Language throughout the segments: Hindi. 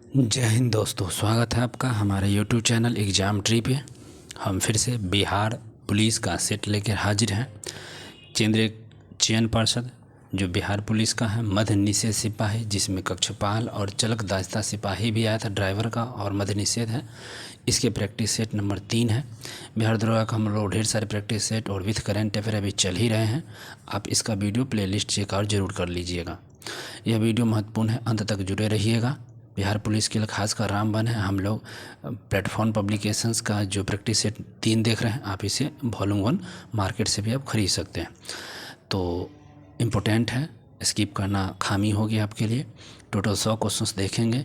जय हिंद दोस्तों, स्वागत है आपका हमारे यूट्यूब चैनल एग्ज़ाम ट्री पे। हम फिर से बिहार पुलिस का सेट लेकर हाजिर हैं। केंद्रीय चयन पर्षद जो बिहार पुलिस का है, मध्य निषेध सिपाही जिसमें कक्षपाल और चलक दास्ता सिपाही भी आया था, ड्राइवर का, और मध्य निषेध है। इसके प्रैक्टिस सेट नंबर 3 है। बिहार दरोगा का हम लोग ढेर सारे प्रैक्टिस सेट और विथ करेंट अफेयर अभी चल ही रहे हैं। आप इसका वीडियो प्लेलिस्ट चेकआउट जरूर कर लीजिएगा। यह वीडियो महत्वपूर्ण है, अंत तक जुड़े रहिएगा। बिहार पुलिस के लिए खास कर रामबन है। हम लोग प्लेटफॉर्म पब्लिकेशंस का जो प्रैक्टिस सेट 3 देख रहे हैं, आप इसे वॉल्यूम 1 मार्केट से भी आप खरीद सकते हैं। तो इम्पोर्टेंट है, स्किप करना खामी होगी आपके लिए। टोटल 100 क्वेश्चंस देखेंगे,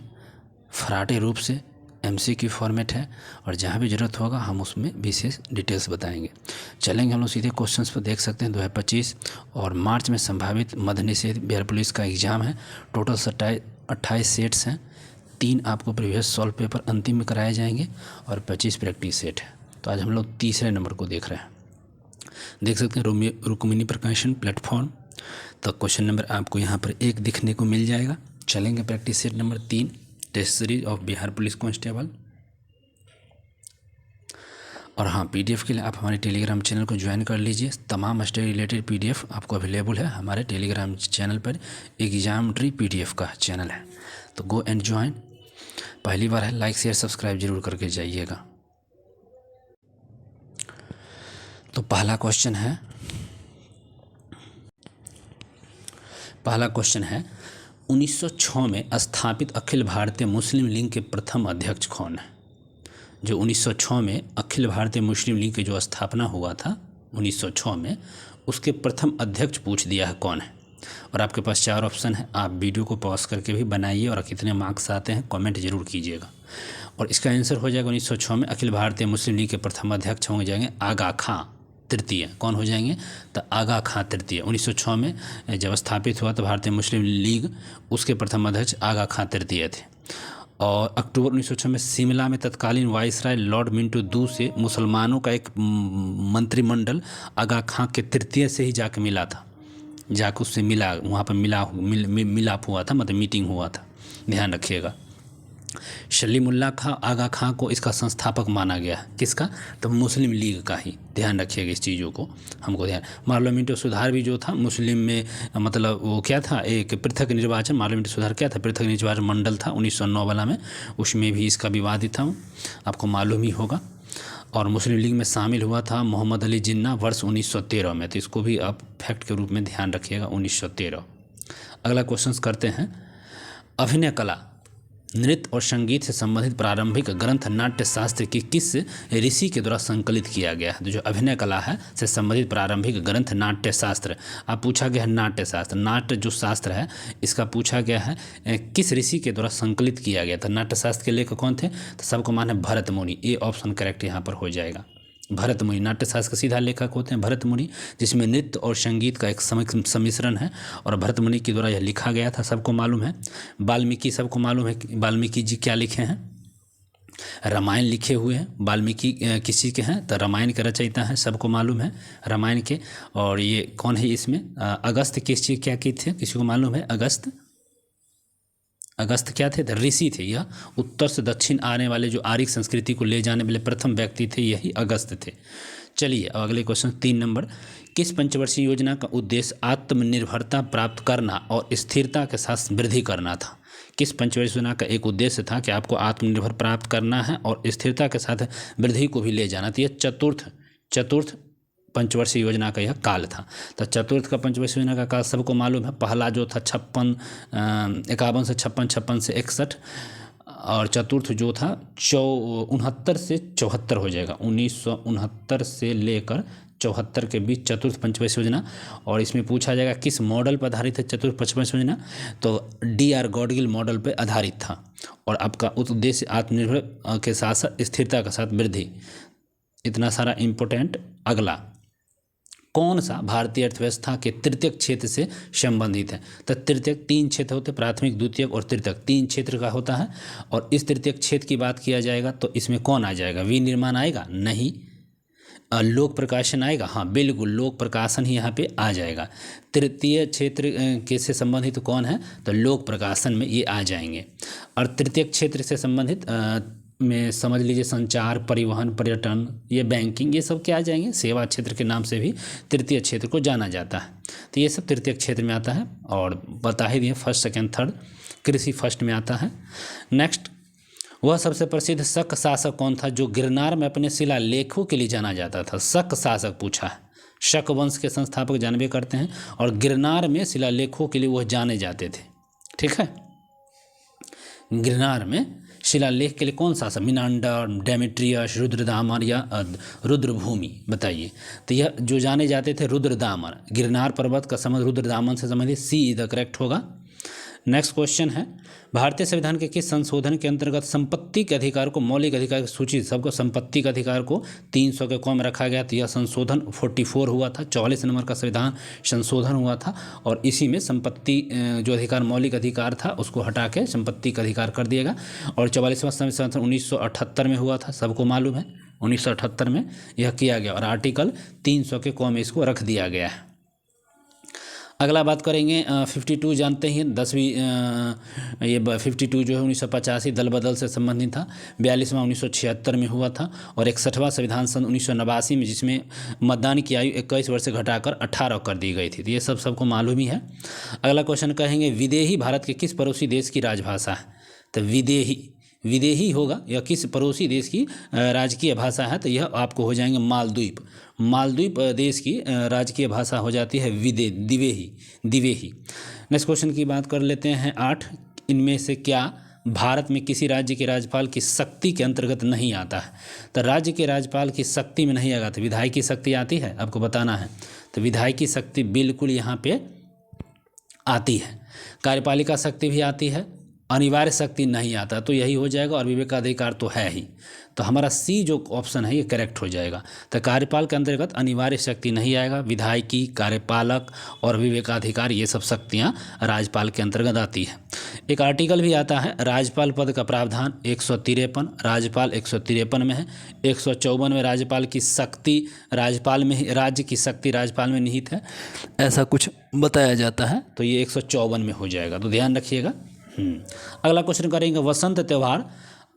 फराटे रूप से MCQ फॉर्मेट है, और जहाँ भी ज़रूरत होगा हम उसमें विशेष डिटेल्स बताएंगे। चलेंगे हम लोग सीधे क्वेश्चंस पर। देख सकते हैं 2025 और मार्च में संभावित मध्य निषेध बिहार पुलिस का एग्ज़ाम है। टोटल 28 सेट्स हैं। 3 आपको प्रीवियस सॉल्व पेपर अंतिम में कराए जाएंगे और 25 प्रैक्टिस सेट है। तो आज हम लोग तीसरे नंबर को देख रहे हैं। देख सकते हैं रुक्मिणी प्रकाशन प्लेटफॉर्म। तो क्वेश्चन नंबर आपको यहाँ पर 1 दिखने को मिल जाएगा। चलेंगे practice set number 3, test series of Bihar police constable. और हाँ, PDF के लिए आप हमारे टेलीग्राम चैनल को ज्वाइन कर लीजिए। तमाम स्टडी रिलेटेड PDF आपको अवेलेबल है हमारे टेलीग्राम चैनल पर। एग्जाम ट्री PDF का चैनल है, तो गो एंड ज्वाइन। पहली बार है, लाइक शेयर सब्सक्राइब जरूर करके जाइएगा। तो पहला क्वेश्चन है 1906 में स्थापित अखिल भारतीय मुस्लिम लीग के प्रथम अध्यक्ष कौन है? जो 1906 में अखिल भारतीय मुस्लिम लीग की जो स्थापना हुआ था 1906 में, उसके प्रथम अध्यक्ष पूछ दिया है कौन है। और आपके पास 4 ऑप्शन है, आप वीडियो को पॉज करके भी बनाइए और कितने मार्क्स आते हैं कमेंट जरूर कीजिएगा। और इसका आंसर हो जाएगा 1906 में अखिल भारतीय मुस्लिम लीग के प्रथम अध्यक्ष होंगे जाएंगे आगा खां तृतीय। कौन हो जाएंगे? तो आगा खां तृतीय। 1906 में जब स्थापित हुआ तो भारतीय मुस्लिम लीग, उसके प्रथम अध्यक्ष आगा खां तृतीय थे। और अक्टूबर 1906 में शिमला में तत्कालीन वाइसराय लॉर्ड मिंटो दू से मुसलमानों का एक मंत्रिमंडल आगा खां के तृतीय से ही जाके मिला था। जाकर उससे मिला, वहाँ पर मिलाप हुआ था, मतलब मीटिंग हुआ था। ध्यान रखिएगा। सलीमुल्लाह खां आगा खां को इसका संस्थापक माना गया है। किसका? तो मुस्लिम लीग का ही। ध्यान रखिएगा इस चीज़ों को, हमको ध्यान। मार्लो मिंटो सुधार भी जो था मुस्लिम में, मतलब वो क्या था, एक पृथक निर्वाचन। मार्लो मिंटो सुधार क्या था? पृथक निर्वाचन मंडल था 1909 वाला में, उसमें भी इसका विवादित था, आपको मालूम ही होगा। और मुस्लिम लीग में शामिल हुआ था मोहम्मद अली जिन्ना वर्ष 1913 में। तो इसको भी आप फैक्ट के रूप में ध्यान रखिएगा, 1913। अगला क्वेश्चन करते हैं। अभिनय कला, नृत्य और संगीत से संबंधित प्रारंभिक ग्रंथ नाट्य शास्त्र की किस ऋषि के द्वारा संकलित किया गया है? तो जो अभिनय कला है से संबंधित प्रारंभिक ग्रंथ नाट्य शास्त्र, आप पूछा गया है नाट्य शास्त्र। नाट्य जो शास्त्र है इसका पूछा गया है किस ऋषि के द्वारा संकलित किया गया था। नाट्य शास्त्र के लेखक कौन थे? तो सबको मान है भरत मुनि। ए ऑप्शन करेक्ट यहाँ पर हो जाएगा, भरत मुनि। नाट्य शास्त्र के सीधा लेखक होते हैं भरत मुनि, जिसमें नृत्य और संगीत का एक सम्मिश्रण है। और भरत मुनि के द्वारा यह लिखा गया था, सबको मालूम है। वाल्मीकि, सबको मालूम है वाल्मीकि जी क्या लिखे हैं? रामायण लिखे हुए हैं। वाल्मीकि किसी के हैं? तो रामायण के रचयिता हैं, सबको मालूम है रामायण के। और ये कौन है इसमें? अगस्त किस चीज़ क्या की थे, किसी को मालूम है? अगस्त क्या थे? ऋषि थे। यह उत्तर से दक्षिण आने वाले जो आर्य संस्कृति को ले जाने वाले प्रथम व्यक्ति थे, यही अगस्त थे। चलिए अब अगले क्वेश्चन 3 नंबर। किस पंचवर्षीय योजना का उद्देश्य आत्मनिर्भरता प्राप्त करना और स्थिरता के साथ वृद्धि करना था? किस पंचवर्षीय योजना का एक उद्देश्य था कि आपको आत्मनिर्भर प्राप्त करना है और स्थिरता के साथ वृद्धि को भी ले जाना था। यह चतुर्थ पंचवर्षीय योजना का यह काल था। तो चतुर्थ का पंचवर्षीय योजना का काल सबको मालूम है। पहला जो था 51 से 56 से 61, और चतुर्थ जो था 69 से 74 हो जाएगा। 1969 से लेकर 74 के बीच चतुर्थ पंचवर्षीय योजना। और इसमें पूछा जाएगा किस मॉडल पर आधारित है चतुर्थ पंचवर्षीय योजना? तो DR गॉडगिल मॉडल पर आधारित था। और आपका उद्देश्य आत्मनिर्भर के साथ साथ स्थिरता के साथ वृद्धि। इतना सारा इम्पोर्टेंट। अगला, कौन सा भारतीय अर्थव्यवस्था के तृतीयक क्षेत्र से संबंधित है? तो तृतीयक 3 क्षेत्र होते हैं, प्राथमिक, द्वितीयक और तृतीयक, 3 क्षेत्र का होता है। और इस तृतीयक क्षेत्र की बात किया जाएगा तो इसमें कौन आ जाएगा? विनिर्माण आएगा? नहीं। लोक प्रकाशन आएगा? हाँ बिल्कुल, लोक प्रकाशन ही यहाँ पे आ जाएगा। तृतीय क्षेत्र के से संबंधित कौन है? तो लोक प्रकाशन में ये आ जाएंगे। और तृतीय क्षेत्र से संबंधित में समझ लीजिए संचार, परिवहन, पर्यटन, ये बैंकिंग, ये सब क्या आ जाएंगे, सेवा क्षेत्र के नाम से भी तृतीय क्षेत्र को जाना जाता है। तो ये सब तृतीय क्षेत्र में आता है और बता ही दिए फर्स्ट, सेकंड, थर्ड। कृषि फर्स्ट में आता है। नेक्स्ट, वह सबसे प्रसिद्ध शक शासक कौन था जो गिरनार में अपने शिलालेखों के लिए जाना जाता था? शक शासक पूछा है। शक वंश के संस्थापक जानबे करते हैं और गिरनार में शिलालेखों के लिए वह जाने जाते थे। ठीक है, गिरनार में शिलालेख के लिए कौन सा? मिनांडर, डेमेट्रियस, रुद्रदामन या रुद्रभूमि, बताइए। तो यह जो जाने जाते थे रुद्रदामन, गिरनार पर्वत का संबंध रुद्रदामन से संबंधित, सी द करेक्ट होगा। नेक्स्ट क्वेश्चन है, भारतीय संविधान के किस संशोधन के अंतर्गत संपत्ति के अधिकार को मौलिक अधिकार की सूची, सबको संपत्ति के अधिकार को 300 के कम रखा गया? तो यह संशोधन 44 हुआ था, 44 नंबर का संविधान संशोधन हुआ था और इसी में संपत्ति जो अधिकार मौलिक अधिकार था उसको हटा के संपत्ति का अधिकार कर दिएगा। और 44वां संशोधन 1978 में हुआ था, सबको मालूम है, 1978 में यह किया गया और आर्टिकल 300 के कम इसको रख दिया गया है। अगला बात करेंगे 52, जानते हैं 10वीं ये 52 जो है 1985 दल बदल से संबंधित था। 42वां 1976 में हुआ था और 61वां संविधान सन 1989 में, जिसमें मतदान की आयु 21 वर्ष से घटाकर 18 कर दी गई थी। तो ये सबको मालूम ही है। अगला क्वेश्चन कहेंगे, विदेही भारत के किस पड़ोसी देश की राजभाषा है? तो विदेही होगा, यह किस पड़ोसी देश की राजकीय भाषा है? तो यह आपको हो जाएंगे मालदीव। मालदीव देश की राजकीय भाषा हो जाती है दिवेही। नेक्स्ट क्वेश्चन की बात कर लेते हैं 8, इनमें से क्या भारत में किसी राज्य के राज्यपाल की शक्ति के अंतर्गत नहीं आता है? तो राज्य के राज्यपाल की शक्ति में नहीं आएगा, तो विधायकी शक्ति आती है, आपको बताना है। तो विधायकी शक्ति बिल्कुल यहाँ पे आती है, कार्यपालिका शक्ति भी आती है, अनिवार्य शक्ति नहीं आता, तो यही हो जाएगा। और विवेकाधिकार तो है ही, तो हमारा सी जो ऑप्शन है ये करेक्ट हो जाएगा। तो कार्यपाल के अंतर्गत अनिवार्य शक्ति नहीं आएगा, विधायकी, कार्यपालक और विवेकाधिकार ये सब शक्तियाँ राज्यपाल के अंतर्गत आती है। एक आर्टिकल भी आता है, राज्यपाल पद का प्रावधान 153, राज्यपाल 153 में है। 154 में राज्यपाल की शक्ति राज्यपाल में, राज्य की शक्ति राज्यपाल में निहित है, ऐसा कुछ बताया जाता है। तो ये 154 में हो जाएगा, तो ध्यान रखिएगा। अगला क्वेश्चन करेंगे, वसंत त्यौहार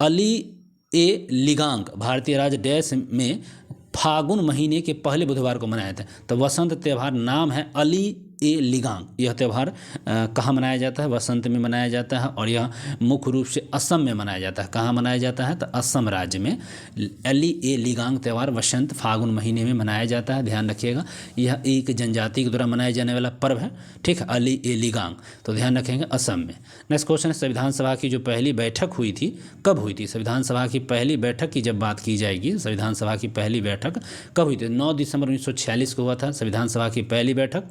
अली ए लिगांग भारतीय राज्य डैश में फागुन महीने के पहले बुधवार को मनाया जाता है। तो वसंत त्यौहार नाम है अली ए लिगांग। यह त्यौहार कहाँ मनाया जाता है? वसंत में मनाया जाता है और यह मुख्य रूप से असम में मनाया जाता है। कहाँ मनाया जाता है? तो असम राज्य में अली ए लिगांग त्यौहार वसंत फागुन महीने में मनाया जाता है, ध्यान रखिएगा। यह एक जनजाति के द्वारा मनाया जाने वाला पर्व है, ठीक है, अली ए लिगांग, तो ध्यान रखेंगे असम में। नेक्स्ट क्वेश्चन है, संविधान सभा की जो पहली बैठक हुई थी कब हुई थी? संविधान सभा की पहली बैठक की जब बात की जाएगी, संविधान सभा की पहली बैठक कब हुई थी? 9 दिसंबर 1946 को हुआ था संविधान सभा की पहली बैठक,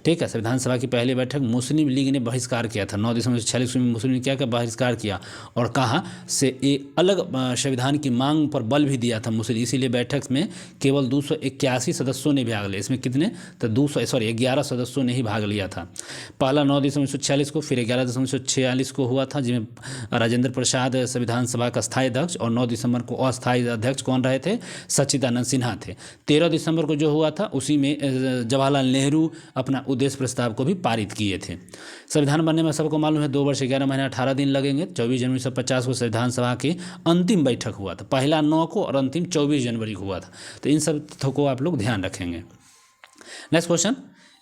ठीक है। संविधान सभा की पहली बैठक मुस्लिम लीग ने बहिष्कार किया था। 9 दिसंबर 1946 में मुस्लिम लीग क्या बहिष्कार किया और कहा से एक अलग संविधान की मांग पर बल भी दिया था मुस्लिम, इसीलिए बैठक में केवल 281 सदस्यों ने भाग लिया। इसमें कितने? तो 11 सदस्यों ने ही भाग लिया था। पहला 9 दिसंबर 1946 को, फिर 11 दिसंबर 1946 को हुआ था, जिसमें राजेंद्र प्रसाद संविधान सभा का स्थायी अध्यक्ष और 9 दिसंबर को अस्थायी अध्यक्ष कौन रहे थे? सच्चिदानंद सिन्हा थे। 13 दिसंबर को जो हुआ था उसी में जवाहरलाल नेहरू अपना उद्देश्य प्रस्ताव को भी पारित किए थे। संविधान बनने में सबको मालूम है 2 वर्ष 11 महीने 18 दिन लगेंगे। 24 जनवरी 1950 को संविधान सभा की अंतिम बैठक हुआ था, पहला 9 को और अंतिम 24 जनवरी को हुआ था। तो इन सब को आप लोग ध्यान रखेंगे। नेक्स्ट क्वेश्चन,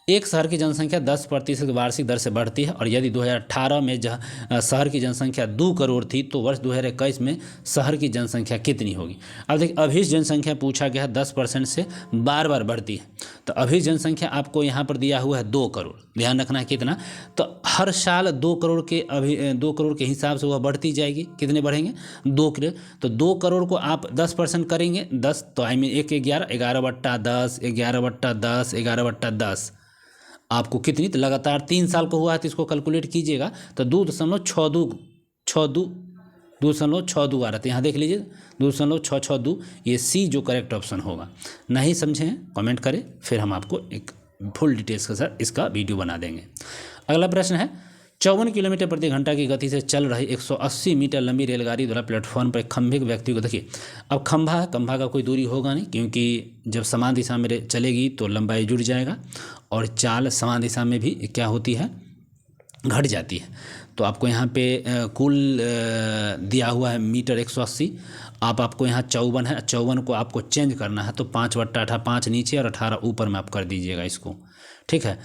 एक शहर की जनसंख्या 10% वार्षिक दर से बढ़ती है और यदि 2018 में शहर की जनसंख्या 2 करोड़ थी तो वर्ष 2021 में शहर की जनसंख्या कितनी होगी? अब देखिए, अभी जनसंख्या पूछा गया है 10% से बार बार बढ़ती है, तो अभी जनसंख्या आपको यहाँ पर दिया हुआ है 2 करोड़, ध्यान रखना है कितना। तो हर साल 2 करोड़ के हिसाब से वह बढ़ती जाएगी। कितने बढ़ेंगे? 2 करोड़। तो 2 करोड़ को आप 10% करेंगे, 10 तो 11/10, 11/10, 11/10 आपको कितनी? तो लगातार 3 साल को हुआ है, तो इसको कैलकुलेट कीजिएगा तो 2.62 आ रहा था। यहाँ देख लीजिए 2.662, ये सी जो करेक्ट ऑप्शन होगा। नहीं समझे हैं कमेंट करें, फिर हम आपको एक फुल डिटेल्स के साथ इसका वीडियो बना देंगे। अगला प्रश्न है, 54 किलोमीटर प्रति घंटा की गति से चल रही 180 मीटर लंबी रेलगाड़ी द्वारा प्लेटफॉर्म पर एक खंभे के व्यक्ति को, देखिए अब खंभा का कोई दूरी होगा नहीं, क्योंकि जब समान दिशा में चलेगी तो लंबाई जुड़ जाएगा और चाल समान दिशा में भी क्या होती है? घट जाती है। तो आपको यहाँ पे कुल दिया हुआ है मीटर 180, आपको यहाँ 54 है, 54 को आपको चेंज करना है तो 5/18, 5 नीचे और 18 ऊपर में आप कर दीजिएगा इसको, ठीक है।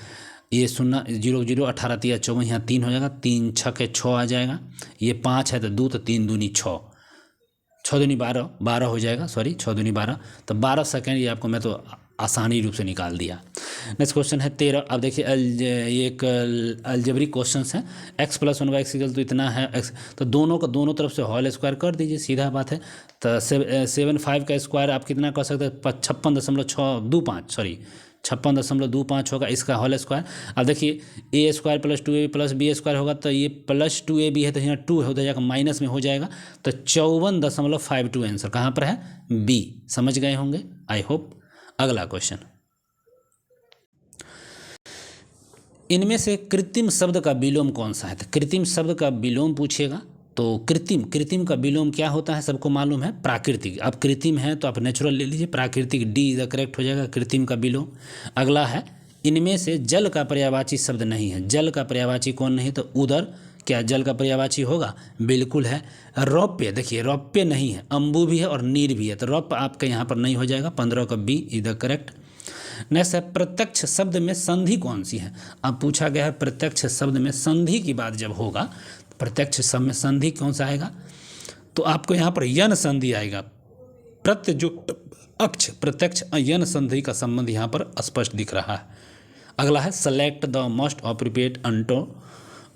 ये 0 0 0 18 3 54, यहाँ 3 हो जाएगा, 3 6 6 आ जाएगा, ये 5 है तो 2 तो 3 दूनी 6, 6 दूनी 12, 12 हो जाएगा, सॉरी 6 दूनी 12, तो 12 सेकेंड ये आपको मैं तो आसानी रूप से निकाल दिया। नेक्स्ट क्वेश्चन है 13। अब देखिए ये एक अलजेब्रिक क्वेश्चन है, x + 1/x तो इतना है x, तो दोनों को दोनों तरफ से होल स्क्वायर कर दीजिए, सीधा बात है। तो 75 का स्क्वायर आप कितना कर सकते हैं, 56.625, सॉरी 56.25 होगा इसका होल स्क्वायर। अब देखिए a² + 2ab + b² होगा, तो ये +2ab है तो यहाँ 2 हो जाएगा, माइनस में हो जाएगा, तो 54.52 आंसर कहाँ पर है, बी। समझ गए होंगे आई होप। अगला क्वेश्चन, इनमें से कृत्रिम शब्द का विलोम कौन सा है, तो कृत्रिम शब्द का विलोम पूछेगा तो कृत्रिम का विलोम क्या होता है सबको मालूम है, प्राकृतिक। अब कृत्रिम है तो आप नेचुरल ले लीजिए, प्राकृतिक डी इज द करेक्ट हो जाएगा कृत्रिम का विलोम। अगला है, इनमें से जल का पर्यायवाची शब्द नहीं है, जल का पर्यायवाची कौन नहीं, तो उदर क्या जल का पर्यायवाची होगा, बिल्कुल है। रौप्य, देखिए रौप्य नहीं है, अम्बु भी है और नीर भी है, तो रौप्य आपका यहाँ पर नहीं हो जाएगा, 15 का B is the correct. Next है, प्रत्यक्ष शब्द में संधि कौन सी है। अब पूछा गया है प्रत्यक्ष शब्द में संधि की बात जब होगा, प्रत्यक्ष शब्द में संधि कौन सा आएगा, तो आपको यहाँ पर यन संधि आएगा, प्रत्य जो अक्ष प्रत्यक्ष यन संधि का संबंध यहाँ पर स्पष्ट दिख रहा है। अगला है, select the most appropriate antonym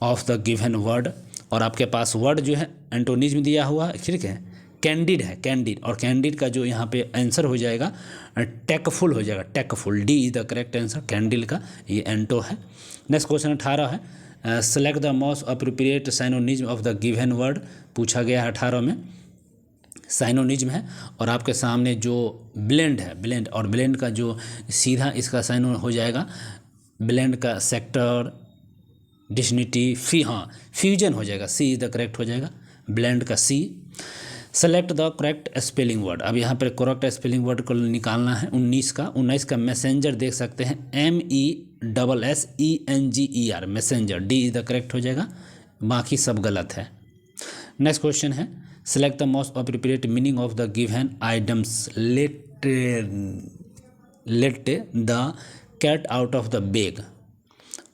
of the given word, और आपके पास वर्ड जो है एंटोनिज्म दिया हुआ है, ठीक है। कैंडिड है, कैंडिड, और कैंडिड का जो यहाँ पे आंसर हो जाएगा टेकफुल हो जाएगा, tactful, D is the correct answer, candid का ये एंटो है। नेक्स्ट क्वेश्चन 18 है, select the most appropriate synonym of the given word, पूछा गया है 18 में साइनोनिज्म है, और आपके सामने जो ब्लेंड है, ब्लेंड, और ब्लेंड का जो सीधा इसका साइनो हो जाएगा, ब्लेंड का सेक्टर, डिस्निटी, फ्यूजन हो जाएगा, सी इज द करेक्ट हो जाएगा, ब्लेंड का C. Select the correct spelling word, अब यहाँ पर करेक्ट स्पेलिंग वर्ड को निकालना है 19 का मैसेंजर देख सकते हैं, MESSENGER, messenger, D is the correct हो जाएगा, बाकी सब गलत है। नेक्स्ट क्वेश्चन है, select the most appropriate meaning of the given items, let the cat out of the bag,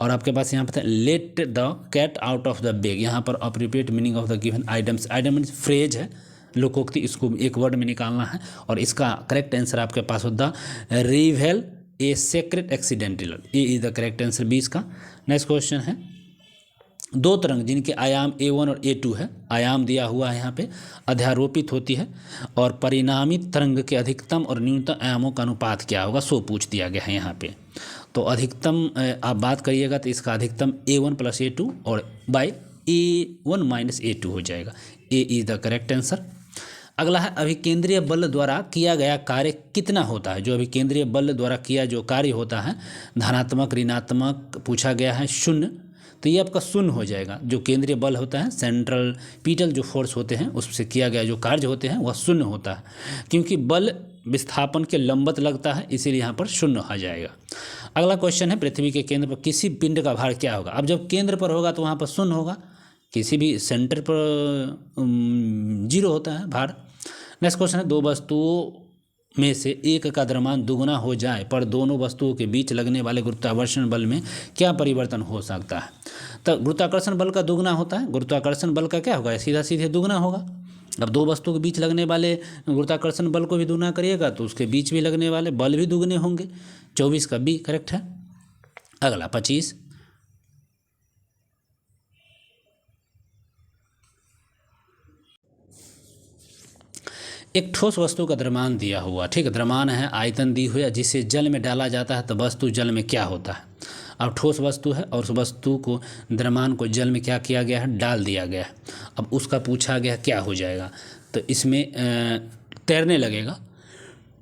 और आपके पास यहाँ पर let the cat out of the bag, यहाँ पर appropriate meaning of the given items, item means phrase है, लोकोक्ति, इसको एक वर्ड में निकालना है, और इसका करेक्ट आंसर आपके पास होता reveal a secret accidental, A is the correct answer 20 का। नेक्स्ट क्वेश्चन है, दो तरंग जिनके आयाम A1 और A2 है, आयाम दिया हुआ है यहाँ पे, अध्यारोपित होती है, और परिणामी तरंग के अधिकतम और न्यूनतम आयामों का अनुपात क्या होगा, सो पूछ दिया गया है यहाँ पे। तो अधिकतम आप बात करिएगा तो इसका अधिकतम A1 + A2 और बाय A1 - A2 हो जाएगा, ए इज द करेक्ट आंसर। अगला है, अभिकेंद्रीय बल द्वारा किया गया कार्य कितना होता है, जो अभिकेंद्रीय बल द्वारा किया जो कार्य होता है, धनात्मक, ऋणात्मक, पूछा गया है 0, तो ये आपका 0 हो जाएगा। जो केंद्रीय बल होता है, सेंट्रल पीटल जो फोर्स होते हैं, उससे किया गया जो कार्य होते हैं वह 0 होता है, क्योंकि बल विस्थापन के लंबत लगता है, इसीलिए यहाँ पर 0 आ जाएगा। अगला क्वेश्चन है, पृथ्वी के केंद्र पर किसी पिंड का भार क्या होगा। अब जब केंद्र पर होगा तो वहाँ पर 0 होगा, किसी भी सेंटर पर 0 होता है भार। नेक्स्ट क्वेश्चन है, दो वस्तुओं में से एक का द्रव्यमान दुगुना हो जाए पर दोनों वस्तुओं के बीच लगने वाले गुरुत्वाकर्षण बल में क्या परिवर्तन हो सकता है। तो गुरुत्वाकर्षण बल का दुगुना होता है, गुरुत्वाकर्षण बल का क्या होगा, सीधा सीधे दुगुना होगा। अब दो वस्तुओं के बीच लगने वाले गुरुत्वाकर्षण बल को भी दुगुना करिएगा तो उसके बीच भी लगने वाले बल भी दुगने होंगे, 24 का बी करेक्ट है। अगला 25, एक ठोस वस्तु का द्रव्यमान दिया हुआ, ठीक है, द्रव्यमान है, आयतन दी हुई है, जिसे जल में डाला जाता है तो वस्तु जल में क्या होता है। अब ठोस वस्तु है और उस वस्तु को द्रव्यमान को जल में क्या किया गया है, डाल दिया गया है। अब उसका पूछा गया क्या हो जाएगा, तो इसमें तैरने लगेगा,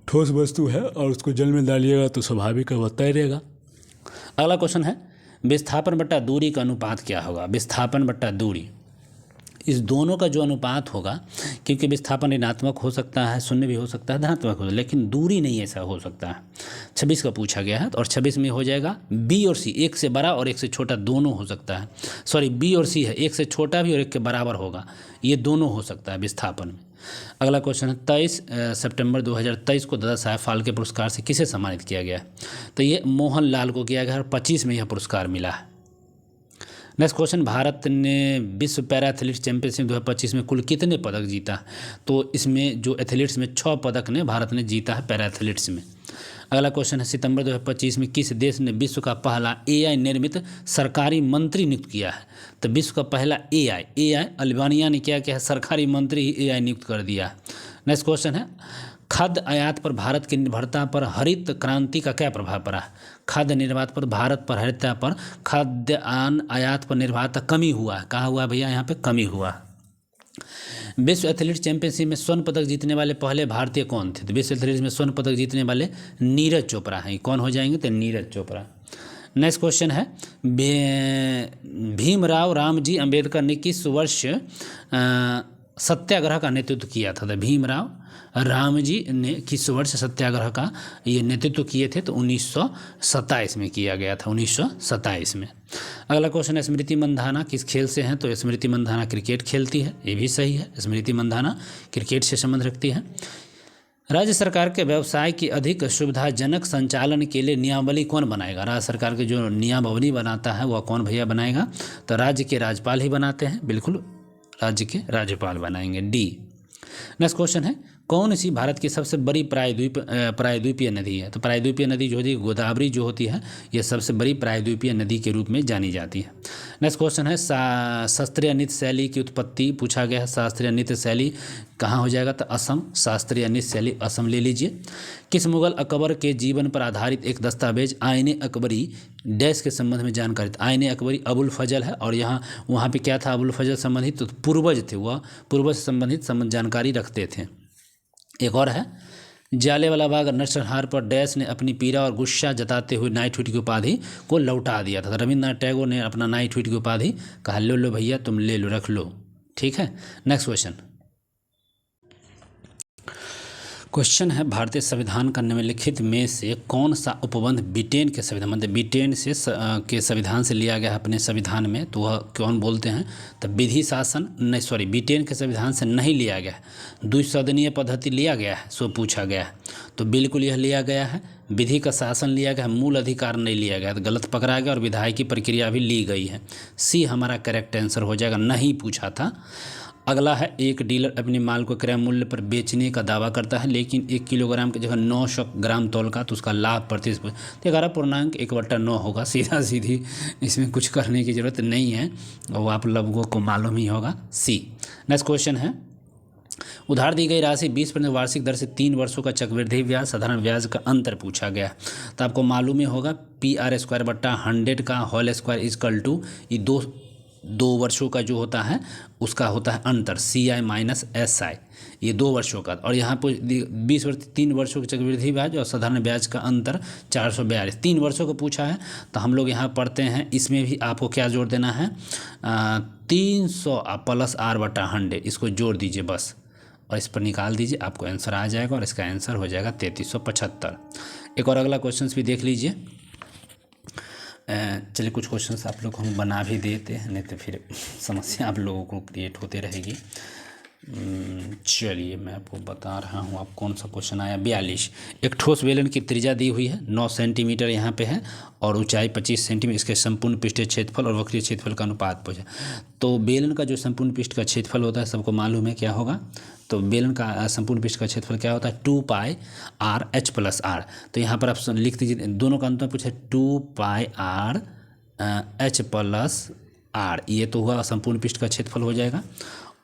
ठोस वस्तु है और उसको जल में डालिएगा तो स्वाभाविक है वह तैरेगा। अगला क्वेश्चन है, विस्थापन बट्टा दूरी का अनुपात क्या होगा। विस्थापन बट्टा दूरी, इस दोनों का जो अनुपात होगा, क्योंकि विस्थापन ऋणात्मक हो सकता है, शून्य भी हो सकता है, धनात्मक हो सकता है, लेकिन दूरी नहीं ऐसा हो सकता है। 26 का पूछा गया है, और 26 में हो जाएगा बी और सी, एक से बड़ा और एक से छोटा दोनों हो सकता है। सॉरी, बी और सी है, एक से छोटा भी और एक के बराबर होगा, ये दोनों हो सकता है विस्थापन में। अगला क्वेश्चन है 23 सितंबर 2023 को दादा साहब फाल्के पुरस्कार से किसे सम्मानित किया गया है? तो ये मोहन लाल को किया गया है और 25 में यह पुरस्कार मिला है। नेक्स्ट क्वेश्चन, भारत ने विश्व पैरा एथलीट चैंपियनशिप 2025 में कुल कितने पदक जीता? तो इसमें जो एथलीट्स में 6 पदक ने भारत ने जीता है पैरा एथलीट्स में। अगला क्वेश्चन है, सितंबर 2025 में किस देश ने विश्व का पहला एआई निर्मित सरकारी मंत्री नियुक्त किया है? तो विश्व का पहला एआई अल्बानिया ने क्या किया है? सरकारी मंत्री ही एआई नियुक्त कर दिया है। नेक्स्ट क्वेश्चन है, खाद्य आयात पर भारत की निर्भरता पर हरित क्रांति का क्या प्रभाव पड़ा? खाद्य निर्यात पर भारत पर हरितता पर खाद्यान्न आयात पर निर्भरता कमी हुआ है। कहाँ हुआ भैया? यहाँ पे कमी हुआ। विश्व एथलीट चैंपियनशिप में स्वर्ण पदक जीतने वाले पहले भारतीय कौन थे? तो विश्व एथलीट में स्वर्ण पदक जीतने वाले नीरज चोपड़ा हैं। कौन हो जाएंगे? तो नीरज चोपड़ा। नेक्स्ट क्वेश्चन है, भीमराव रामजी अंबेडकर ने किस वर्ष सत्याग्रह का नेतृत्व किया था? तो भीमराव रामजी ने किस वर्ष सत्याग्रह का ये नेतृत्व किए थे? तो 1927 में किया गया था, 1927 में। अगला क्वेश्चन है, स्मृति मंधाना किस खेल से हैं? तो स्मृति मंधाना क्रिकेट खेलती है, ये भी सही है, स्मृति मंधाना क्रिकेट से संबंध रखती है। राज्य सरकार के व्यवसाय की अधिक सुविधाजनक संचालन के लिए नियमावली कौन बनाएगा? राज्य सरकार के जो नियमावली बनाता है वह कौन भैया बनाएगा? तो राज्य के राज्यपाल ही बनाते हैं, बिल्कुल राज्य के राज्यपाल बनाएंगे, डी। नेक्स्ट क्वेश्चन है, कौन सी भारत की सबसे बड़ी प्रायद्वीपीय नदी है? तो प्रायद्वीपीय नदी जो होती है गोदावरी जो होती है, यह सबसे बड़ी प्रायद्वीपीय नदी के रूप में जानी जाती है। नेक्स्ट क्वेश्चन है, शास्त्रीय नृत्य शैली की उत्पत्ति पूछा गया है। शास्त्रीय नृत्य शैली कहाँ हो जाएगा? तो असम। शास्त्रीय नृत्य शैली असम ले लीजिए। किस मुगल अकबर के जीवन पर आधारित एक दस्तावेज आईने अकबरी डैश के संबंध में जानकारी? आईने अकबरी अबुल फजल है, और वहाँ पे क्या था? अबुल फजल संबंधित तो पूर्वज थे, वह पूर्वज से संबंधित जानकारी रखते थे। एक और है, जालियांवाला बाग नरसंहार पर डैश ने अपनी पीड़ा और गुस्सा जताते हुए नाइटहुड की उपाधि को लौटा दिया था। रविन्द्रनाथ टैगोर ने अपना नाइटहुड की उपाधि कहा, लो लो भैया तुम ले लो, रख लो, ठीक है। नेक्स्ट क्वेश्चन है, भारतीय संविधान का निम्नलिखित में से कौन सा उपबंध ब्रिटेन के संविधान, मतलब ब्रिटेन से के संविधान से लिया गया है अपने संविधान में? तो वह कौन बोलते हैं? तो विधि शासन, नहीं सॉरी, ब्रिटेन के संविधान से नहीं लिया गया है। द्विसदनीय पद्धति लिया गया है, सो पूछा गया है, तो बिल्कुल यह लिया गया है। विधि का शासन लिया गया है, मूल अधिकार नहीं लिया गया, तो गलत पकड़ा गया, और विधायी प्रक्रिया भी ली गई है। सी हमारा करेक्ट आंसर हो जाएगा, नहीं पूछा था। अगला है, एक डीलर अपने माल को क्रय मूल्य पर बेचने का दावा करता है, लेकिन 1 किलोग्राम की जगह 900 ग्राम तौल का, तो उसका लाभ प्रतिशत 11.1/9 होगा। सीधा सीधी, इसमें कुछ करने की ज़रूरत नहीं है, वो आप लोगों को मालूम ही होगा, सी। नेक्स्ट क्वेश्चन है, उधार दी गई राशि 20% वार्षिक दर से 3 वर्षों का चक्रवृद्धि ब्याज साधारण ब्याज का अंतर पूछा गया। तो आपको मालूम ही होगा, PR²/100 का होल स्क्वायर इजकल टू ये दो वर्षों का जो होता है उसका होता है अंतर, CI माइनस SI, ये 2 वर्षों का। और यहाँ पर 20 वर्ष 3 वर्षों के चक्रवृद्धि ब्याज और साधारण ब्याज का अंतर 442, 3 वर्षों का पूछा है। तो हम लोग यहाँ पढ़ते हैं, इसमें भी आपको क्या जोड़ देना है? 300 + R/100, इसको जोड़ दीजिए बस, और इस पर निकाल दीजिए, आपको आंसर आ जाएगा, और इसका आंसर हो जाएगा 3375। एक और अगला क्वेश्चन भी देख लीजिए। चलिए कुछ क्वेश्चंस आप लोग हम बना भी देते हैं, नहीं तो फिर समस्या आप लोगों को क्रिएट होते रहेगी। चलिए मैं आपको बता रहा हूँ, आप कौन सा क्वेश्चन आया। 42, एक ठोस बेलन की त्रिज्या दी हुई है 9 सेंटीमीटर यहाँ पे है, और ऊंचाई 25 सेंटीमीटर, इसके संपूर्ण पृष्ठीय क्षेत्रफल और वक्रीय क्षेत्रफल का अनुपात पूछा। तो बेलन का जो संपूर्ण पृष्ठ का क्षेत्रफल होता है सबको मालूम है क्या होगा? तो बेलन का संपूर्ण पृष्ठ का क्षेत्रफल क्या होता है? 2πr/h + r। तो यहाँ पर आप लिख दीजिए, दोनों का अंतर पूछे 2πr/h + r, ये तो हुआ संपूर्ण पृष्ठ का क्षेत्रफल हो जाएगा,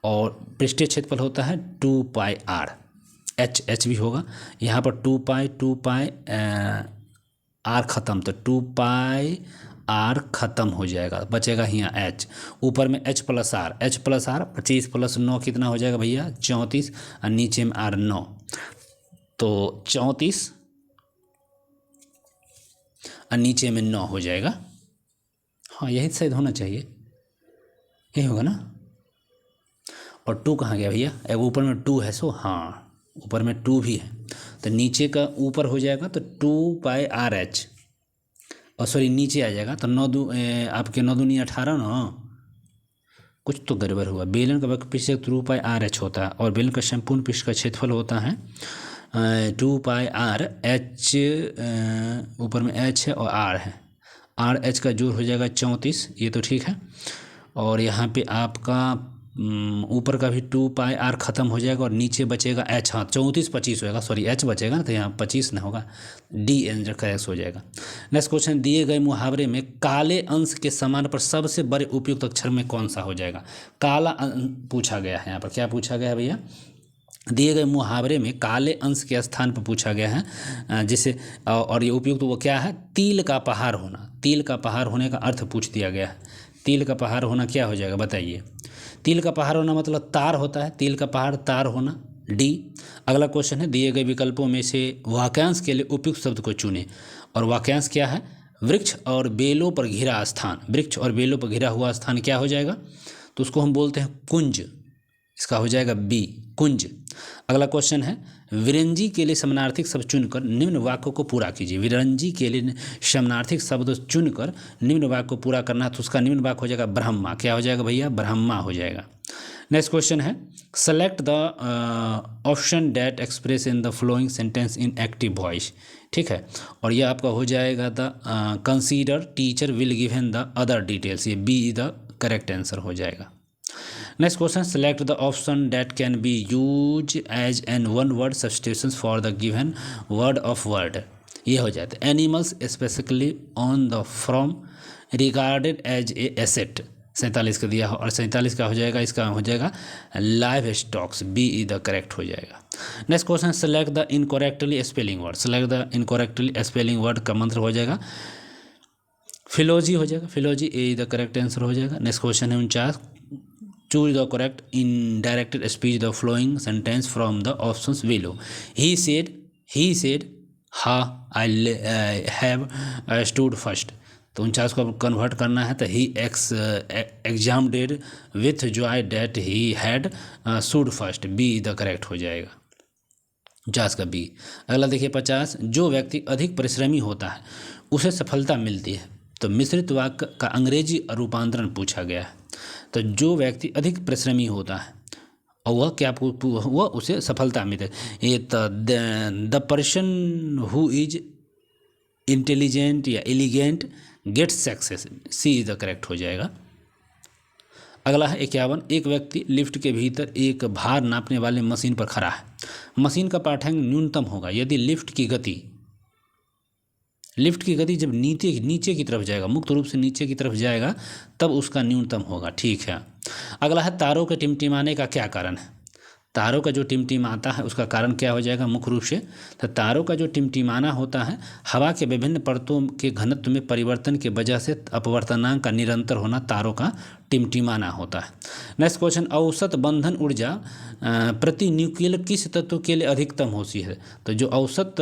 और पृष्ठीय क्षेत्रफल होता है 2πr, h भी होगा यहाँ पर 2π r खत्म, तो 2πr खत्म हो जाएगा, बचेगा यहाँ h, ऊपर में h + r, 25 + 9 कितना हो जाएगा भैया? 34, और नीचे में r 9, तो 34 और नीचे में 9 हो जाएगा। हाँ यही शायद होना चाहिए, यही होगा ना? और 2 कहाँ गया भैया, एक ऊपर में 2 है, सो हाँ ऊपर में 2 भी है, तो नीचे का ऊपर हो जाएगा तो 2πRH, और सॉरी नीचे आ जाएगा तो 9 आपके 9 दूनी 18 ना, कुछ तो गड़बड़ हुआ। बेलन का वक्र पृष्ठ 2πRH होता है और बेलन का संपूर्ण पृष्ठ का क्षेत्रफल होता है 2πRH, ऊपर में H है और R है, RH का जोड़ हो जाएगा 34, ये तो ठीक है। और यहाँ पे आपका ऊपर का भी 2πR ख़त्म हो जाएगा और नीचे बचेगा H, हाँ 34 25 होएगा, सॉरी H बचेगा ना, तो यहाँ 25 ना होगा, D आंसर करेक्ट हो जाएगा। नेक्स्ट क्वेश्चन, दिए गए मुहावरे में काले अंश के समान पर सबसे बड़े उपयुक्त अक्षर में कौन सा हो जाएगा। काला पूछा गया है, यहाँ पर क्या पूछा गया है भैया, दिए गए मुहावरे में काले अंश के स्थान पर पूछा गया है जिसे, और ये उपयुक्त वो क्या है, तिल का पहाड़ होना। तिल का पहाड़ होने का अर्थ पूछ दिया गया है। तिल का पहाड़ होना क्या हो जाएगा बताइए। तिल का पहाड़ होना मतलब तार होता है, तिल का पहाड़ तार होना, डी। अगला क्वेश्चन है, दिए गए विकल्पों में से वाक्यांश के लिए उपयुक्त शब्द को चुनें, और वाक्यांश क्या है, वृक्ष और बेलों पर घिरा स्थान। वृक्ष और बेलों पर घिरा हुआ स्थान क्या हो जाएगा, तो उसको हम बोलते हैं कुंज, इसका हो जाएगा बी, कुंज। अगला क्वेश्चन है, विरंजी के लिए समानार्थिक शब्द चुनकर निम्न वाक्य को पूरा कीजिए। विरंजी के लिए समानार्थिक शब्द चुनकर निम्न वाक्य को पूरा करना है, तो उसका निम्न वाक्य हो जाएगा ब्रह्मा। क्या हो जाएगा भैया, ब्रह्मा हो जाएगा। नेक्स्ट क्वेश्चन है, select the option that express in the following sentence in active voice. ठीक है, और यह आपका हो जाएगा the consider teacher will given the other details, ये बी द करेक्ट आंसर हो जाएगा। Next question, select the option that can be use as an one word substitutions for the given word of word. ये हो जाता है, animals specifically on the from regarded as a asset, 47 का दिया हो, और 47 का हो जाएगा, इसका हो जाएगा live stocks, B is the correct हो जाएगा। Next question, select the incorrectly spelling word. Select the incorrectly spelling word का मंत्र हो जाएगा फिलोजी हो जाएगा, फिलोजी A is the correct answer हो जाएगा। नेक्स्ट क्वेश्चन है 49, choose the correct indirected speech the flowing sentence from the options below. He said ha I have stood first, तो 49 को कन्वर्ट करना है तो ही examined with joy that he had stood first, B the correct हो जाएगा, 50 का बी। अगला देखिए 50, जो व्यक्ति अधिक परिश्रमी होता है उसे सफलता मिलती है, तो मिश्रित वाक्य का अंग्रेजी रूपांतरण पूछा गया है। तो जो व्यक्ति अधिक परिश्रमी होता है और वह क्या, वह उसे सफलता मिलती है। ये the person who is intelligent या elegant gets success, C is the correct हो जाएगा। अगला है 51, एक व्यक्ति लिफ्ट के भीतर एक भार नापने वाले मशीन पर खड़ा है। मशीन का पाठ्यांक न्यूनतम होगा यदि लिफ्ट की गति जब नीचे की तरफ जाएगा, मुक्त रूप से नीचे की तरफ जाएगा, तब उसका न्यूनतम होगा। ठीक है। अगला है, तारों के टिमटिमाने का क्या कारण है। तारों का जो टिमटिमाता है उसका कारण क्या हो जाएगा, मुख्य रूप से तो तारों का जो टिमटिमाना होता है हवा के विभिन्न परतों के घनत्व में परिवर्तन की वजह से अपवर्तनांक का निरंतर होना तारों का टिमटिमाना होता है। नेक्स्ट क्वेश्चन, औसत बंधन ऊर्जा प्रति न्यूक्लियर किस तत्व के लिए अधिकतम होती है। तो जो औसत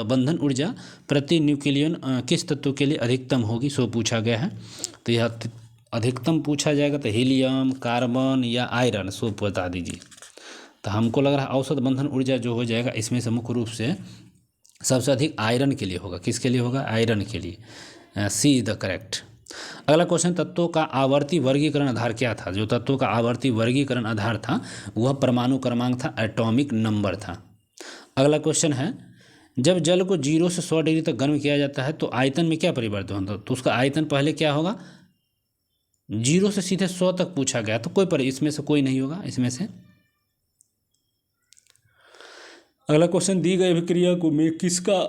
बंधन ऊर्जा प्रति न्यूक्लियन किस तत्व के लिए अधिकतम होगी, सो पूछा गया है। तो यह अधिकतम पूछा जाएगा तो हीलियम, कार्बन या आयरन, सो बता दीजिए। तो हमको लग रहा है औसत बंधन ऊर्जा जो हो जाएगा इसमें से मुख्य रूप से सबसे अधिक आयरन के लिए होगा। किसके लिए होगा, आयरन के लिए, सी इज द करेक्ट। अगला क्वेश्चन, तत्वों का आवर्ती वर्गीकरण आधार क्या था। जो तत्वों का आवर्ती वर्गीकरण आधार था वह परमाणु क्रमांक था, एटॉमिक नंबर था। अगला क्वेश्चन है, जब जल को 0 से 100 डिग्री तक गर्म किया जाता है तो आयतन में क्या परिवर्तन होता है। तो उसका आयतन पहले क्या होगा, 0 से सीधे 100 तक पूछा गया, तो इसमें से कोई नहीं होगा इसमें से। अगला क्वेश्चन, दी गई अभिक्रिया में किसका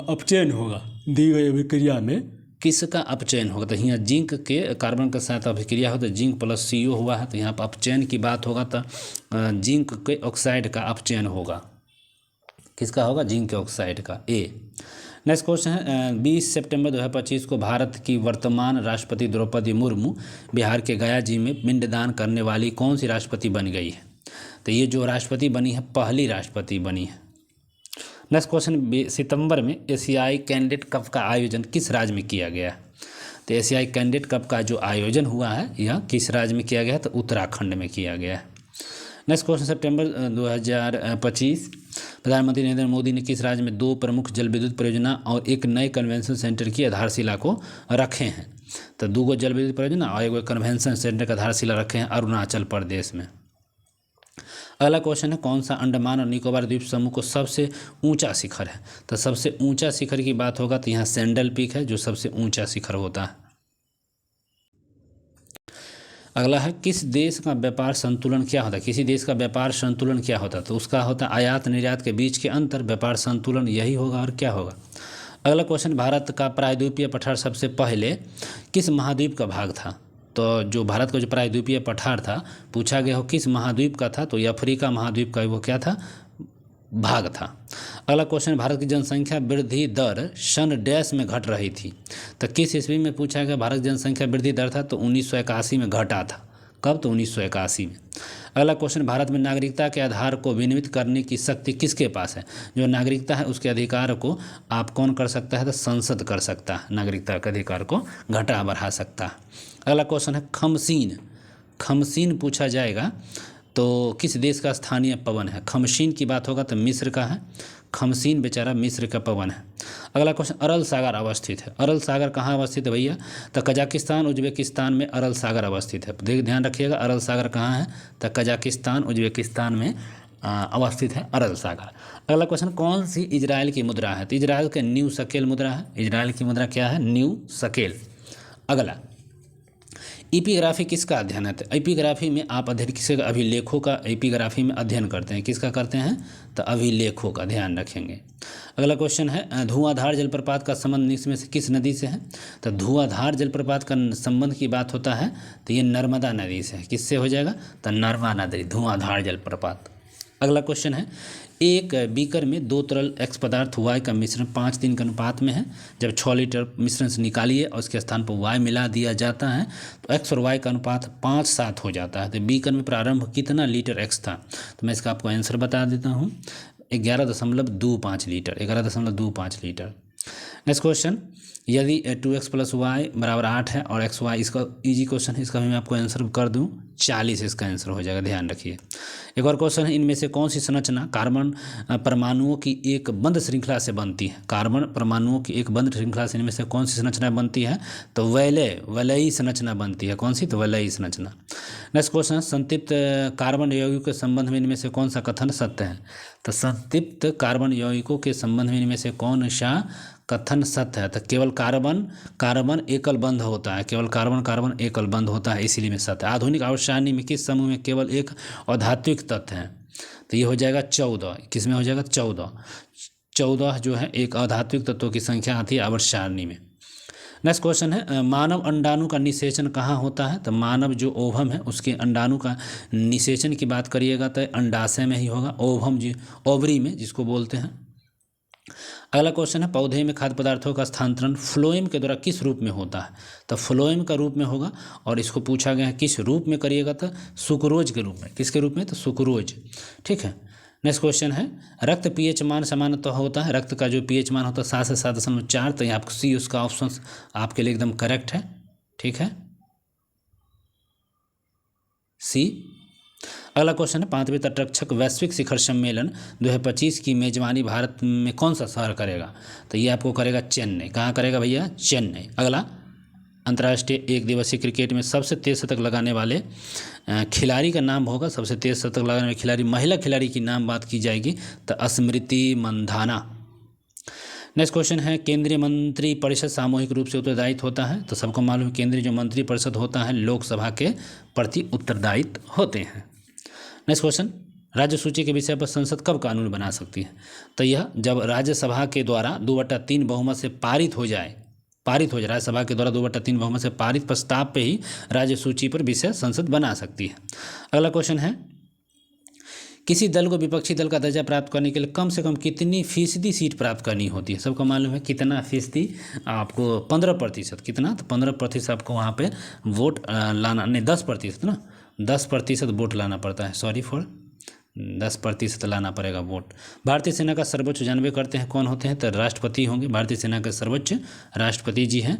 अपचयन होगा। दी गई अभिक्रिया में किसका अपचयन होगा। तो यहाँ जिंक के कार्बन के साथ अभिक्रिया हो तो जिंक प्लस CO हुआ है, तो यहाँ पर अपचयन की बात होगा तो जिंक के ऑक्साइड का अपचयन होगा। किसका होगा, जिंक के ऑक्साइड का, ए। नेक्स्ट क्वेश्चन है, 20 सितंबर 2025 को भारत की वर्तमान राष्ट्रपति द्रौपदी मुर्मू बिहार के गया जी में पिंडदान करने वाली कौन सी राष्ट्रपति बन गई है। तो ये जो राष्ट्रपति बनी है पहली राष्ट्रपति बनी है। नेक्स्ट क्वेश्चन, सितंबर में एशियाई कैंडिडेट कप का आयोजन किस राज्य में किया गया है। तो एशियाई कैंडिडेट कप का जो आयोजन हुआ है यह किस राज्य में किया गया है, तो उत्तराखंड में किया गया है। नेक्स्ट क्वेश्चन, सितंबर 2025 प्रधानमंत्री नरेंद्र मोदी ने किस राज्य में 2 प्रमुख जल विद्युत परियोजना और एक नए कन्वेंशन सेंटर की आधारशिला को रखे हैं? तो 2 जल विद्युत परियोजना और एक कन्वेंशन सेंटर का आधारशिला रखे हैं अरुणाचल प्रदेश में। अगला क्वेश्चन है, कौन सा अंडमान और निकोबार द्वीप समूह को सबसे ऊंचा शिखर है? तो सबसे ऊंचा शिखर की बात होगा तो यहाँ सैंडल पीक है जो सबसे ऊंचा शिखर होता है। अगला है, किस देश का व्यापार संतुलन क्या होता है? किसी देश का व्यापार संतुलन क्या होता है? तो उसका होता है आयात निर्यात के बीच के अंतर, व्यापार संतुलन यही होगा और क्या होगा। अगला क्वेश्चन, भारत का प्रायद्वीपीय पठार सबसे पहले किस महाद्वीप का भाग था? तो जो भारत का जो प्रायद्वीपीय पठार था पूछा गया हो किस महाद्वीप का था, तो ये अफ्रीका महाद्वीप का वो क्या था, भाग था। अगला क्वेश्चन, भारत की जनसंख्या वृद्धि दर सन डैश में घट रही थी? तो किस ईस्वी में पूछा गया भारत की जनसंख्या वृद्धि दर था? तो 1981 में घटा था। कब? तो 1981 में। अगला क्वेश्चन, भारत में नागरिकता के आधार को विनियमित करने की शक्ति किसके पास है? जो नागरिकता है उसके अधिकार को आप कौन कर सकता है? तो संसद कर सकता है, नागरिकता के अधिकार को घटा बढ़ा सकता है। अगला क्वेश्चन है, खमसीन। खमसीन पूछा जाएगा तो किस देश का स्थानीय पवन है? खमसीन की बात होगा तो मिस्र का है, खमसीन बेचारा मिस्र का पवन है। अगला क्वेश्चन, अरल सागर अवस्थित है? अरल सागर कहाँ अवस्थित है भैया? तो कजाकिस्तान उज्बेकिस्तान में अरल सागर अवस्थित है। ध्यान रखिएगा अरल सागर कहाँ है? तो कजाकिस्तान उज्बेकिस्तान में अवस्थित है अरल सागर। अगला क्वेश्चन, कौन सी इजराइल की मुद्रा है? तो इजराइल के न्यू शकेल मुद्रा है। इजराइल की मुद्रा क्या है? न्यू शकेल। अगला, एपिग्राफी किसका अध्ययन है? तो एपिग्राफी में आप अध्ययन किसके? अभिलेखों का एपिग्राफी में अध्ययन करते हैं। किसका करते हैं? तो अभिलेखों का, ध्यान रखेंगे। अगला क्वेश्चन है, धुआंधार जलप्रपात का संबंध इसमें से किस नदी से है? तो धुआंधार जलप्रपात का संबंध की बात होता है तो ये नर्मदा नदी से है। किससे हो जाएगा? तो नर्मदा नदी, धुआंधार जलप्रपात। अगला क्वेश्चन है, एक बीकर में 2 तरल एक्स पदार्थ वाई का मिश्रण 5:3 के अनुपात में है। जब 6 लीटर मिश्रण से निकालिए और उसके स्थान पर वाई मिला दिया जाता है तो एक्स और वाई का अनुपात 5:7 हो जाता है। तो बीकर में प्रारंभ कितना लीटर एक्स था? तो मैं इसका आपको आंसर बता देता हूँ, 11.25 लीटर, 11.25 लीटर। नेक्स्ट क्वेश्चन, यदि 2x + y = 8 है और xy, इसका इजी क्वेश्चन है, इसका भी मैं आपको आंसर कर दूं 40 इसका आंसर हो जाएगा, ध्यान रखिए। एक और क्वेश्चन है, इनमें से कौन सी संरचना कार्बन परमाणुओं की एक बंद श्रृंखला से बनती है? कार्बन परमाणुओं की एक बंद श्रृंखला से इनमें से कौन सी संरचना बनती है? तो वलयी संरचना बनती है। कौन सी? तो वलयी संरचना। नेक्स्ट क्वेश्चन, संतृप्त कार्बन यौगिकों के संबंध में इनमें से कौन सा कथन सत्य है? तो संतृप्त कार्बन यौगिकों के संबंध में इनमें से कौन सा कथन सत्य है? तो केवल कार्बन एकल बंध होता है, केवल कार्बन एकल बंध होता है, इसीलिए में सत्य है। आधुनिक आवर्त सारणी में किस समूह में केवल एक अधात्विक तत्व है? तो ये हो जाएगा 14। किस में हो जाएगा? 14 जो है एक अधात्विक तत्वों की संख्या आती है आवर्त सारणी में। नेक्स्ट क्वेश्चन है, मानव अंडाणु का निषेचन कहाँ होता है? तो मानव जो ओवम है उसके अंडाणु का निषेचन की बात करिएगा तो अंडाशय में ही होगा, ओवम जी ओवरी में जिसको बोलते हैं। अगला क्वेश्चन है, पौधे में खाद्य पदार्थों का स्थानांतरण फ्लोएम के द्वारा किस रूप में होता है? तो फ्लोएम का रूप में होगा और इसको पूछा गया है किस रूप में करिएगा? तो सुक्रोज के रूप में। किसके रूप में? तो सुक्रोज, ठीक है। नेक्स्ट क्वेश्चन है, रक्त पीएच मान सामान्यतः होता है, रक्त का जो पीएच मान होता है 7 से 7.4। तो यहाँ आपको सी उसका ऑप्शन आपके लिए एकदम करेक्ट है, ठीक है, सी। अगला क्वेश्चन है, 5वें तटरक्षक वैश्विक शिखर सम्मेलन 2025 की मेजबानी भारत में कौन सा शहर करेगा? तो ये आपको करेगा चेन्नई। कहाँ करेगा भैया? चेन्नई। अगला, अंतर्राष्ट्रीय एक दिवसीय क्रिकेट में सबसे तेज शतक लगाने वाले खिलाड़ी का नाम होगा। सबसे तेज शतक लगाने वाले खिलाड़ी, महिला खिलाड़ी की नाम बात की जाएगी तो स्मृति मंधाना। नेक्स्ट क्वेश्चन है, केंद्रीय मंत्री परिषद सामूहिक रूप से उत्तरदायित्व होता है? तो सबको मालूम है केंद्रीय जो मंत्री परिषद होता है लोकसभा के प्रति उत्तरदायित्व होते हैं। नेक्स्ट क्वेश्चन, राज्य सूची के विषय पर संसद कब कानून बना सकती है? तो यह जब राज्यसभा के द्वारा 2/3 बहुमत से पारित हो जाए, राज्यसभा के द्वारा 2/3 बहुमत से पारित प्रस्ताव पे ही राज्य सूची पर विषय संसद बना सकती है। अगला क्वेश्चन है, किसी दल को विपक्षी दल का दर्जा प्राप्त करने के लिए कम से कम कितनी फीसदी सीट प्राप्त करनी होती है? सबको मालूम है कितना फीसदी? आपको 15%। कितना? तो 15% आपको वहाँ पे वोट लाना, नहीं 10% ना, 10% वोट लाना पड़ता है, 10% लाना पड़ेगा वोट। भारतीय सेना का सर्वोच्च जानवे करते हैं कौन होते हैं? तो राष्ट्रपति होंगे, भारतीय सेना के सर्वोच्च राष्ट्रपति जी हैं।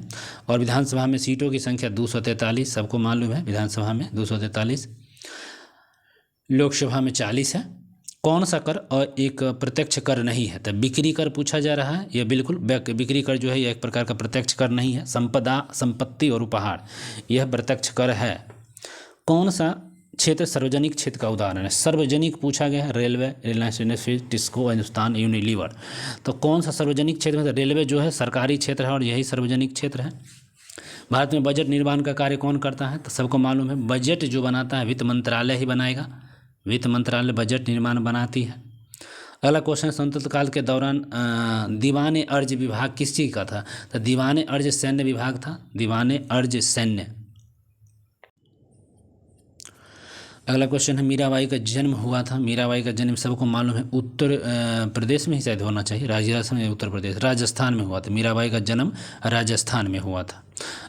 और विधानसभा में सीटों की संख्या 243, सबको मालूम है विधानसभा में 243। लोकसभा में 40 है। कौन सा कर और एक प्रत्यक्ष कर नहीं है? तो बिक्री कर पूछा जा रहा है। यह बिल्कुल बिक्री कर जो है यह एक प्रकार का प्रत्यक्ष कर नहीं है। संपदा, संपत्ति और उपहार यह प्रत्यक्ष कर है। कौन सा क्षेत्र सार्वजनिक क्षेत्र का उदाहरण है? सार्वजनिक पूछा गया है। Railway, Reliance industries, TISCO, Hindustan Unilever. तो कौन सा सार्वजनिक क्षेत्र में? रेलवे जो है सरकारी क्षेत्र है और यही सार्वजनिक क्षेत्र है। भारत में बजट निर्माण का कार्य कौन करता है? तो सबको मालूम है बजट जो बनाता है वित्त मंत्रालय ही बनाएगा। वित्त मंत्रालय बजट निर्माण बनाती है। अगला क्वेश्चन, स्वतंत्रता काल के दौरान दीवाने अर्ज विभाग किस चीज़ का था? तो दीवाने अर्ज सैन्य विभाग था। दीवाने अर्ज सैन्य। अगला क्वेश्चन है, मीराबाई का जन्म हुआ था। मीराबाई का जन्म सबको मालूम है उत्तर प्रदेश में ही शायद होना चाहिए। राजस्थान में, उत्तर प्रदेश, राजस्थान में हुआ था। मीराबाई का जन्म राजस्थान में हुआ था।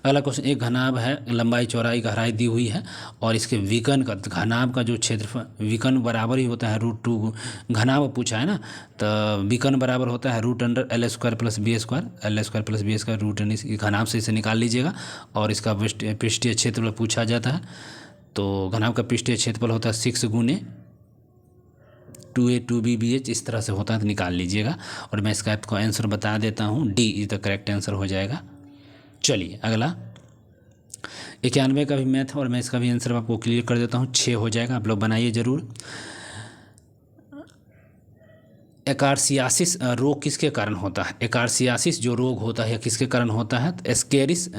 अगला क्वेश्चन, एक घनाभ है, लंबाई चौड़ाई गहराई दी हुई है और इसके विकर्ण का, घनाभ का जो क्षेत्रफल विकर्ण बराबर ही होता है √2। घनाभ पूछा है ना, तो विकर्ण बराबर होता है √L² + B²। L² + B² √, घनाभ से इसे निकाल लीजिएगा। और इसका पृष्ठीय क्षेत्रफल पूछा जाता है। तो घनाभ का पृष्ठीय क्षेत्रफल होता है 6 × 2a 2b bh, इस तरह से होता है, तो निकाल लीजिएगा। और मैं इसका आपको आंसर बता देता हूँ, D is the correct answer हो जाएगा। चलिए अगला 91 का भी मैथ और मैं इसका भी आंसर आपको क्लियर कर देता हूँ। 6 हो जाएगा, आप लोग बनाइए ज़रूर। एकार्सियासिस रोग किसके कारण होता है? एकार्सियासिस जो रोग होता है किसके कारण होता है? एस्केरिस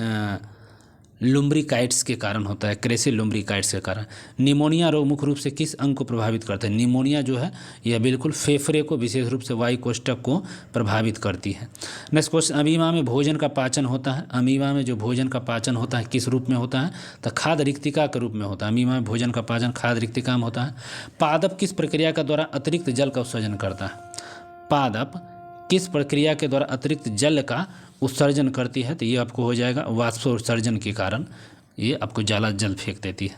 लुम्ब्रिकाइट्स के कारण होता है। क्रेसी लुम्ब्रिकाइट्स के कारण। निमोनिया रोग मुख्य रूप से किस अंग को प्रभावित करता है? निमोनिया जो है यह बिल्कुल फेफड़े को, विशेष रूप से वायु कोष्ठक को प्रभावित करती है। नेक्स्ट क्वेश्चन, अमीबा में भोजन का पाचन होता है। अमीबा में जो भोजन का पाचन होता है किस रूप में होता है? तो खाद्य रिक्तिका के रूप में होता है। अमीबा में भोजन का पाचन खाद्य रिक्तिका में होता है। पादप किस प्रक्रिया के द्वारा अतिरिक्त जल का उत्सर्जन करता है? पादप किस प्रक्रिया के द्वारा अतिरिक्त जल का उत्सर्जन करती है? तो ये आपको हो जाएगा वाष्पोत्सर्जन के कारण ये आपको ज़्यादा जल फेंक देती है।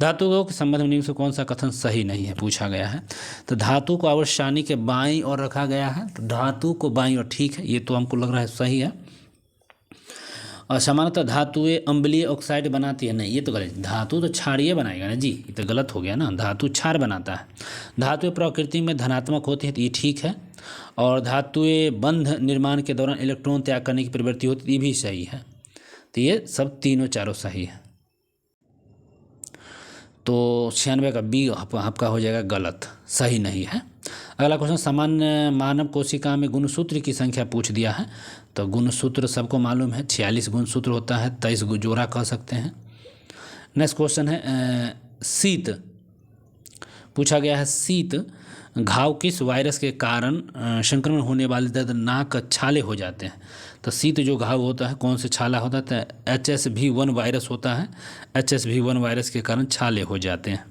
धातुओं के संबंध में निम्न से कौन सा कथन सही नहीं है पूछा गया है? तो धातु को आवर्तसानी के बाईं ओर रखा गया है। तो धातु को बाईं ओर, ठीक है, ये तो हमको लग रहा है सही है। और सामान्यतः धातुएं अम्लीय ऑक्साइड बनाती है, नहीं ये तो गलत। धातु तो क्षारीय बनाएगा ना जी, ये तो गलत हो गया ना। धातु क्षार बनाता है। धातुएं प्रकृति में धनात्मक होती है, तो ये ठीक है। और धातुएं बंध निर्माण के दौरान इलेक्ट्रॉन त्याग करने की प्रवृत्ति होती है, ये भी सही है। तो ये सब तीनों चारों सही है। तो 96 का बी आपका हो जाएगा गलत, सही नहीं है। अगला क्वेश्चन, सामान्य मानव कोशिका में गुणसूत्र की संख्या पूछ दिया है। तो गुणसूत्र सबको मालूम है 46 गुणसूत्र होता है, 23 जोड़ा कह सकते हैं। नेक्स्ट क्वेश्चन है, शीत पूछा गया है। शीत घाव किस वायरस के कारण संक्रमण होने वाले दर्दनाक छाले हो जाते हैं? तो शीत जो घाव होता है कौन से छाला होता है? तो HSV1 वायरस होता है। HSV1 वायरस के कारण छाले हो जाते हैं।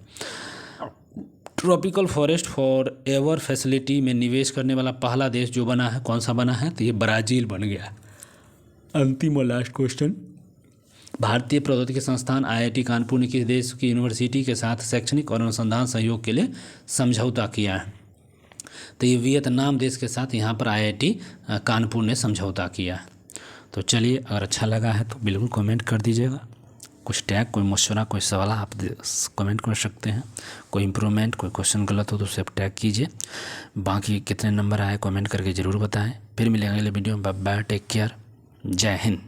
Tropical forest for ever facility में निवेश करने वाला पहला देश जो बना है, कौन सा बना है? तो ये ब्राज़ील बन गया। अंतिम और लास्ट क्वेश्चन, भारतीय प्रौद्योगिकी संस्थान IIT कानपुर ने किस देश की यूनिवर्सिटी के साथ शैक्षणिक और अनुसंधान सहयोग के लिए समझौता किया है? तो ये वियतनाम देश के साथ यहाँ पर IIT कानपुर ने समझौता किया है। तो चलिए, अगर अच्छा लगा है तो बिल्कुल कमेंट कर दीजिएगा। कुछ टैग, कोई मशवरा, कोई सवाल आप कमेंट कर सकते हैं। कोई इम्प्रूवमेंट, कोई क्वेश्चन गलत हो तो उसे आप टैग कीजिए। बाकी कितने नंबर आए कमेंट करके ज़रूर बताएं। फिर मिलेंगे अगले वीडियो में। बाय बाय, टेक केयर, जय हिंद।